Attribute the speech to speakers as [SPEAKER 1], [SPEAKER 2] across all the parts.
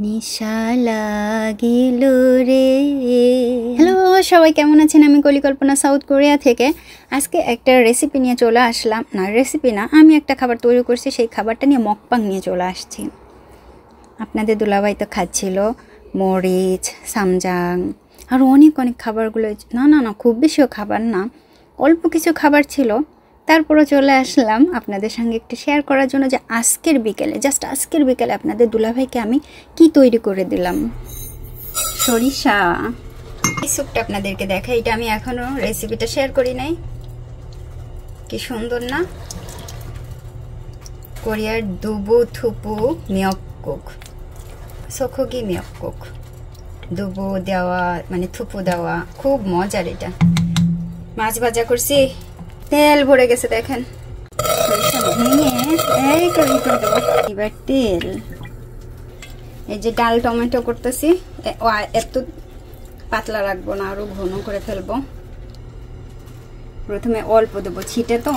[SPEAKER 1] নিশা লাগিল রে। হ্যালো সবাই, কেমন আছেন? আমি কলিকল্পনা, সাউথ কোরিয়া থেকে। আজকে একটা রেসিপি নিয়ে চলে আসলাম। না, রেসিপি না, আমি একটা খাবার তৈরি করছি, সেই খাবারটা নিয়ে মকপাং নিয়ে চলে আসছি। আপনাদের দুলাভাই তো খাচ্ছিল মরিচ, সামজাং, আর অনেক অনেক খাবারগুলো। না না না, খুব বেশিও খাবার না, অল্প কিছু খাবার ছিল। তারপরও চলে আসলাম আপনাদের সঙ্গে একটু শেয়ার করার জন্য যে আজকের বিকেলে, জাস্ট আজকের বিকেলে আপনাদের দুলাভাইকে আমি কি তৈরি করে দিলাম। সরিষা এই স্যুপটা আপনাদেরকে দেখাই। এটা আমি এখনও রেসিপিটা শেয়ার করি নাই। কি সুন্দর না? কোরিয়ার দুবু থুপু মিয়ককুক, সখোগি মিয়ককুক, দুবু দেওয়া মানে থুপু দেওয়া, খুব মজার। এটা মাছ ভাজা করছি, তেল ভরে গেছে দেখেন। এবার তেল, এই যে ডাল টমেটো করতেছি, এত পাতলা রাখবো না, আরো ঘন করে ফেলবো। প্রথমে অল্প দেবো, ছিটে তো।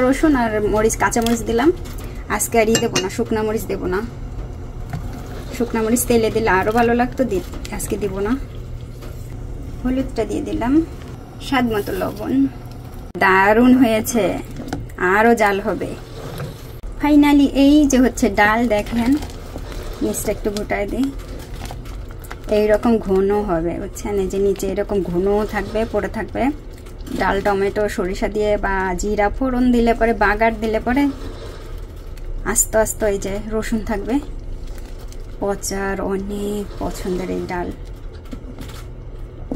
[SPEAKER 1] রসুন আর মরিচ, কাঁচা মরিচ দিলাম। আজকে আর দেবো না, শুকনা মরিচ দেবো না। শুকনা মরিচ তেলে দিলে আরো ভালো লাগতো, আজকে দিব না। হলুদটা দিয়ে দিলাম, স্বাদ মতো লবণ। দারুণ হয়েছে, আরো জাল হবে। ফাইনালি এই যে হচ্ছে ডাল, দেখেন নিচটা একটু ঘুটায় দিই। এইরকম ঘন হবে, বুঝছেন? এই যে নিচে এরকম ঘন থাকবে, পড়ে থাকবে। ডাল টমেটো সরিষা দিয়ে বা জিরা ফোড়ন দিলে পরে, বাগার দিলে পরে আস্তে আস্তে এই যে রসুন থাকবে। পচার অনেক পছন্দের এই ডাল।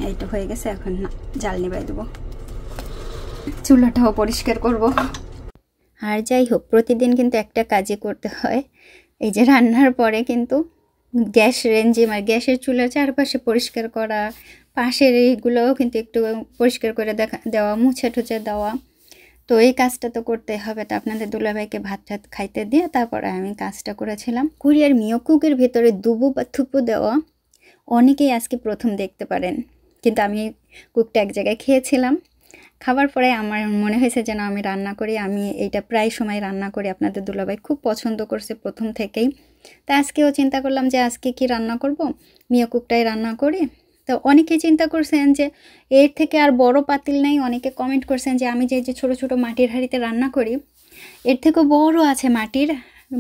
[SPEAKER 1] এইটা হয়ে গেছে, এখন জাল নিবাই দেবো, চুলাটাও পরিষ্কার করব। আর যাই হোক, প্রতিদিন কিন্তু একটা কাজই করতে হয়। এই যে রান্নার পরে কিন্তু গ্যাস রেঞ্জে মানে গ্যাসের চুলার চারপাশে পরিষ্কার করা, পাশের এইগুলোও কিন্তু একটু পরিষ্কার করে দেওয়া, মুছে টুছে দেওয়া। তো এই কাজটা তো করতে হবে। তো আপনাদের দুলাভাইকে ভাত টাত খাইতে দিয়ে তারপরে আমি কাজটা করেছিলাম। কোরিয়ার মিয়কুকের ভেতরে দুবু বা থুপু দেওয়া অনেকেই আজকে প্রথম দেখতে পারেন, কিন্তু আমি কুকটা এক জায়গায় খেয়েছিলাম। খাবার পরে আমার মনে হয়েছে যেন আমি রান্না করি। আমি এইটা প্রায় সময় রান্না করি, আপনাদের দুলাভাই খুব পছন্দ করছে প্রথম থেকেই। তা আজকেও চিন্তা করলাম যে আজকে কি রান্না করব, মিয়কুকটাই রান্না করি। তো অনেকেই চিন্তা করছেন যে এর থেকে আর বড় পাতিল নেই। অনেকে কমেন্ট করছেন যে আমি যে ছোট ছোট মাটির হাঁড়িতে রান্না করি, এর থেকেও বড় আছে, মাটির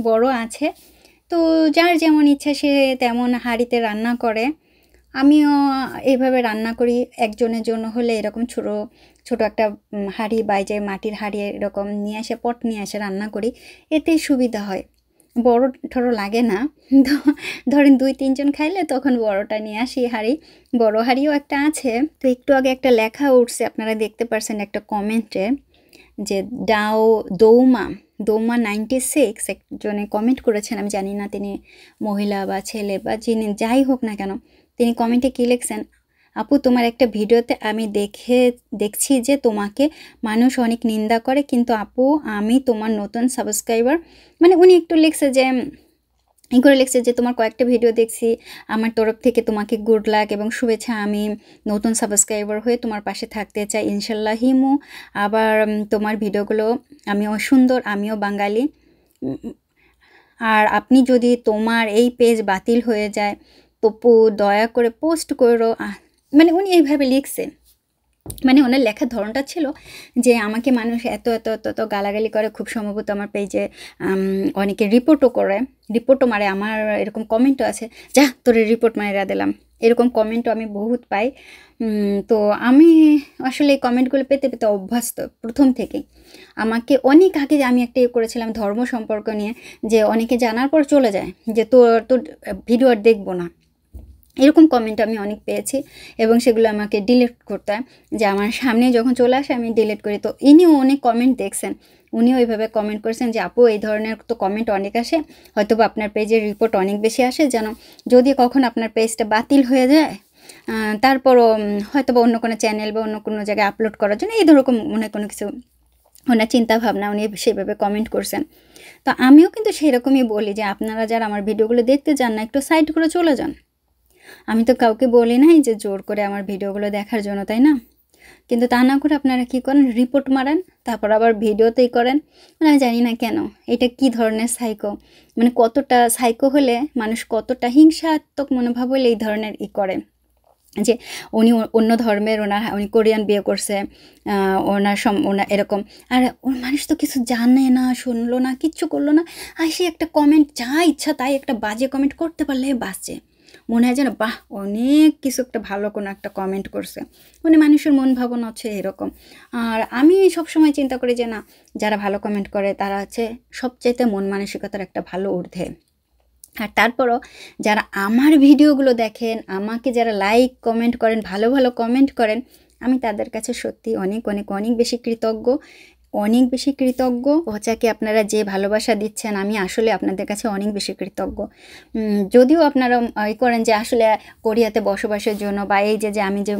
[SPEAKER 1] বড় আছে। তো যার যেমন ইচ্ছা সে তেমন হাঁড়িতে রান্না করে। আমিও এইভাবে রান্না করি। একজনের জন্য হলে এরকম ছোট ছোট একটা হাঁড়ি বা যে মাটির হাঁড়ি এরকম নিয়ে এসে, পট নিয়ে এসে রান্না করি, এতেই সুবিধা হয়, বড় ঠড়ো লাগে না। তো ধরেন 2-3 জন খাইলে তখন বড়টা নিয়ে আসি হাঁড়ি। বড় হাঁড়িও একটা আছে। তো একটু আগে একটা লেখা উঠছে, আপনারা দেখতে পারছেন একটা কমেন্টে, যে দৌমা 96 একজনে কমেন্ট করেছেন। আমি জানি না তিনি মহিলা বা ছেলে বা যিনি যাই হোক না কেন, তিনি কমেন্টে কী লিখছেন: আপু, তোমার একটা ভিডিওতে আমি দেখছি যে তোমাকে মানুষ অনেক নিন্দা করে, কিন্তু আপু আমি তোমার নতুন সাবস্ক্রাইবার। মানে উনি একটু লিখছে যে, এই করে লিখছে যে তোমার কয়েকটা ভিডিও দেখছি, আমার তরফ থেকে তোমাকে গুড লাক এবং শুভেচ্ছা। আমি নতুন সাবস্ক্রাইবার হয়ে তোমার পাশে থাকতে চাই, ইনশাল্লাহ হিমু। আবার তোমার ভিডিওগুলো আমিও সুন্দর, আমিও বাঙালি। আর আপনি যদি তোমার এই পেজ বাতিল হয়ে যায় তপু দয়া করে পোস্ট করো। মানে উনি এইভাবে লিখছে। মানে ওনার লেখার ধরনটা ছিল যে আমাকে মানুষ এত এত এত এত গালাগালি করে, খুব সম্ভবত আমার পেজে অনেকে রিপোর্টও মারে। আমার এরকম কমেন্টও আছে, যা তোর রিপোর্ট মারিয়া দিলাম, এরকম কমেন্টও আমি বহুত পাই। তো আমি আসলে এই কমেন্টগুলো পেতে পেতে অভ্যস্ত প্রথম থেকেই। আমাকে অনেক আগে আমি একটা করেছিলাম ধর্ম সম্পর্ক নিয়ে, যে অনেকে জানার পর চলে যায় যে তোর ভিডিও আর দেখবো না, এরকম কমেন্ট আমি অনেক পেয়েছি। এবং সেগুলো আমাকে ডিলিট করতে হয়, যে আমার সামনে যখন চলে আসে আমি ডিলিট করি। তো ইনিও অনেক কমেন্ট দেখছেন, উনিও ওইভাবে কমেন্ট করেছেন যে আপু এই ধরনের তো কমেন্ট অনেক আসে, হয়তো বা আপনার পেজের রিপোর্ট অনেক বেশি আসে, যেন যদি কখন আপনার পেজটা বাতিল হয়ে যায় তারপরও হয়তো বা অন্য কোনো চ্যানেল বা অন্য কোনো জায়গায় আপলোড করার জন্য, এই ধরনের মনে কোনো কিছু ওনার চিন্তাভাবনা, উনি সেভাবে কমেন্ট করছেন। তো আমিও কিন্তু সেরকমই বলি যে আপনারা যারা আমার ভিডিওগুলো দেখতে চান না, একটু সাইড করে চলে যান। আমি তো কাউকে বলি নাই যে জোর করে আমার ভিডিওগুলো দেখার জন্য, তাই না? কিন্তু তা না করে আপনারা কী করেন, রিপোর্ট মারেন, তারপর আবার ভিডিওতেই করেন। মানে আমি জানি না কেন এটা কি ধরনের সাইকো, মানে কতটা সাইকো হলে মানুষ কতটা হিংসাত্মক মনোভাব হলে এই ধরনের করে যে উনি অন্য ধর্মের, উনি কোরিয়ান বিয়ে করছে, ওনার এরকম। আর মানুষ তো কিছু জানে না, শুনলো না, কিচ্ছু করলো না, আর সে একটা কমেন্ট যা ইচ্ছা তাই একটা বাজে কমেন্ট করতে পারলে বাঁচে, মনে হয় যেন বাহ অনেক কিছু একটা ভালো কোনো একটা কমেন্ট করছে, মানে মানুষের মন ভাবনা হচ্ছে এরকম। আর আমি সবসময় চিন্তা করি যে না, যারা ভালো কমেন্ট করে তারা হচ্ছে সবচাইতে মন মানসিকতার একটা ভালো ঊর্ধ্বে। আর তারপরও যারা আমার ভিডিওগুলো দেখেন, আমাকে যারা লাইক কমেন্ট করেন, ভালো ভালো কমেন্ট করেন, আমি তাদের কাছে সত্যি অনেক অনেক অনেক বেশি কৃতজ্ঞ, অনেক বেশি কৃতজ্ঞ। হচ্ছে আপনারা যে ভালোবাসা দিচ্ছেন, আমি আসলে আপনাদের কাছে অনেক বেশি কৃতজ্ঞ। যদিও আপনারা করেন যে আসলে কোরিয়াতে বসবাসের জন্য, বা এই যে আমি যে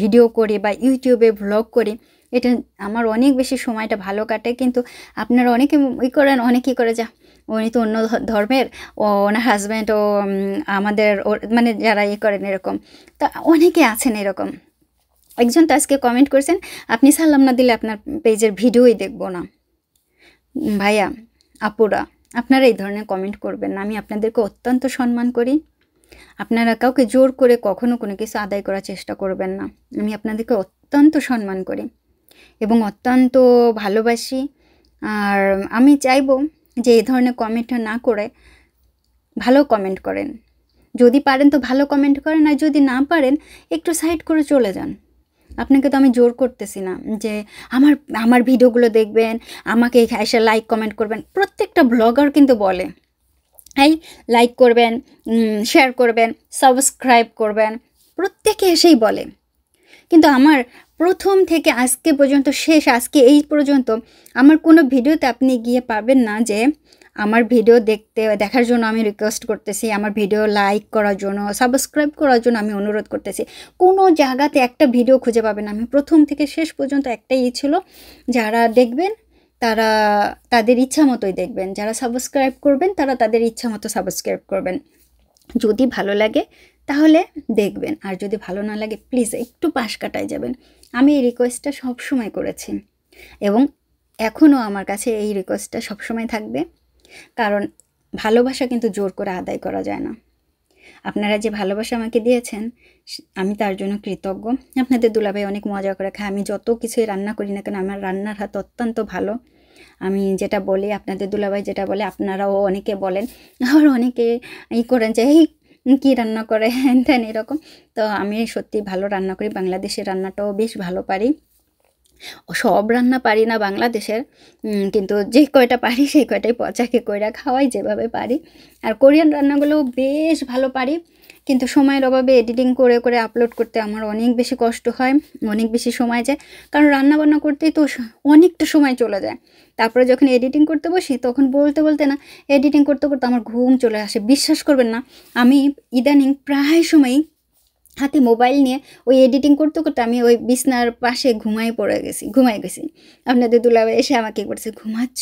[SPEAKER 1] ভিডিও করি বা ইউটিউবে ভ্লগ করি, এটা আমার অনেক বেশি সময়টা ভালো কাটে, কিন্তু আপনারা অনেকে করেন, অনেকেই করে যা উনি তো অন্য ধর্মের, ওনার হাজব্যান্ড ও আমাদের মানে যারা করেন এরকম, তা অনেকে আছেন এরকম। একজন তো আজকে কমেন্ট করেছেন, আপনি সালাম না দিলে আপনার পেজের ভিডিওই দেখবো না। ভাইয়া আপুরা, আপনারা এই ধরনের কমেন্ট করবেন না, আমি আপনাদেরকে অত্যন্ত সম্মান করি। আপনারা কাউকে জোর করে কখনো কোনো কিছু আদায় করার চেষ্টা করবেন না, আমি আপনাদেরকে অত্যন্ত সম্মান করি এবং অত্যন্ত ভালোবাসি। আর আমি চাইবো যে এই ধরনের কমেন্টটা না করে ভালো কমেন্ট করেন, যদি পারেন তো ভালো কমেন্ট করেন, আর যদি না পারেন একটু সাইড করে চলে যান। আপনাকে তো আমি জোর করতেছি না যে আমার ভিডিওগুলো দেখবেন, আমাকে এসে লাইক কমেন্ট করবেন। প্রত্যেকটা ব্লগার কিন্তু বলে এই লাইক করবেন, শেয়ার করবেন, সাবস্ক্রাইব করবেন, প্রত্যেকে এসেই বলে। কিন্তু আমার প্রথম থেকে আজকে পর্যন্ত শেষ, আজকে এই পর্যন্ত আমার কোনো ভিডিওতে আপনি গিয়ে পাবেন না যে আমার ভিডিও দেখার জন্য আমি রিকোয়েস্ট করতেছি, আমার ভিডিও লাইক করার জন্য, সাবস্ক্রাইব করার জন্য আমি অনুরোধ করতেছি। কোনো জায়গাতে একটা ভিডিও খুঁজে পাবেন। আমি প্রথম থেকে শেষ পর্যন্ত একটাই ছিল, যারা দেখবেন তারা তাদের ইচ্ছা মতোই দেখবেন, যারা সাবস্ক্রাইব করবেন তারা তাদের ইচ্ছা মতো সাবস্ক্রাইব করবেন। যদি ভালো লাগে তাহলে দেখবেন, আর যদি ভালো না লাগে প্লিজ একটু পাশ কাটায় যাবেন। আমি এই রিকোয়েস্টটা সবসময় করেছি এবং এখনও আমার কাছে এই রিকোয়েস্টটা সবসময় থাকবে, কারণ ভালোবাসা কিন্তু জোর করে আদায় করা যায় না। আপনারা যে ভালোবাসা আমাকে দিয়েছেন আমি তার জন্য কৃতজ্ঞ। আপনাদের দুলাভাই অনেক মজা করে খায়, আমি যত কিছুই রান্না করি না কেন আমার রান্নার হাত অত্যন্ত ভালো। আমি যেটা বলি, আপনাদের দুলাভাই যেটা বলে আপনারাও অনেকে বলেন, আর অনেকে করেন যে এই কী রান্না করে হ্যান ত্যান এরকম। তো আমি সত্যি ভালো রান্না করি, বাংলাদেশের রান্নাটাও বেশ ভালো পারি। সব রান্না পারি না বাংলাদেশের, কিন্তু যে কয়টা পারি সেই কয়টাই পচাকে কইরা খাওয়াই যেভাবে পারি। আর কোরিয়ান রান্নাগুলোও বেশ ভালো পারি, কিন্তু সময়ের অভাবে এডিটিং করে করে আপলোড করতে আমার অনেক বেশি কষ্ট হয়, অনেক বেশি সময় যায়, কারণ রান্নাবান্না করতেই তো অনেকটা সময় চলে যায়। তারপরে যখন এডিটিং করতে বসি তখন বলতে বলতে না, এডিটিং করতে করতে আমার ঘুম চলে আসে। বিশ্বাস করবেন না, আমি ইদানিং প্রায় সময়ই হাতে মোবাইল নিয়ে ওই এডিটিং করতে করতে আমি ওই বিছনার পাশে ঘুমাই গেছি। আপনাদের দুলাভাই এসে আমাকে বলছে, ঘুমাচ্ছ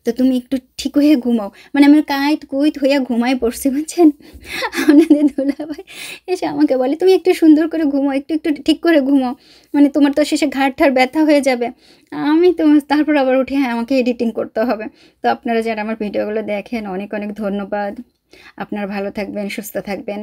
[SPEAKER 1] তো তুমি একটু ঠিক হয়ে ঘুমাও, মানে আমি কাঁইত কুইত হইয়া ঘুমাই পড়ছি, বুঝছেন। আপনাদের দুলাভাই এসে আমাকে বলে তুমি একটু সুন্দর করে ঘুমাও, একটু একটু ঠিক করে ঘুমাও, মানে তোমার তো শেষে ঘাড় ঠাড় ব্যথা হয়ে যাবে। আমি তো তারপর আবার উঠে আমাকে এডিটিং করতে হবে। তো আপনারা যারা আমার ভিডিওগুলো দেখেন অনেক অনেক ধন্যবাদ। আপনারা ভালো থাকবেন, সুস্থ থাকবেন।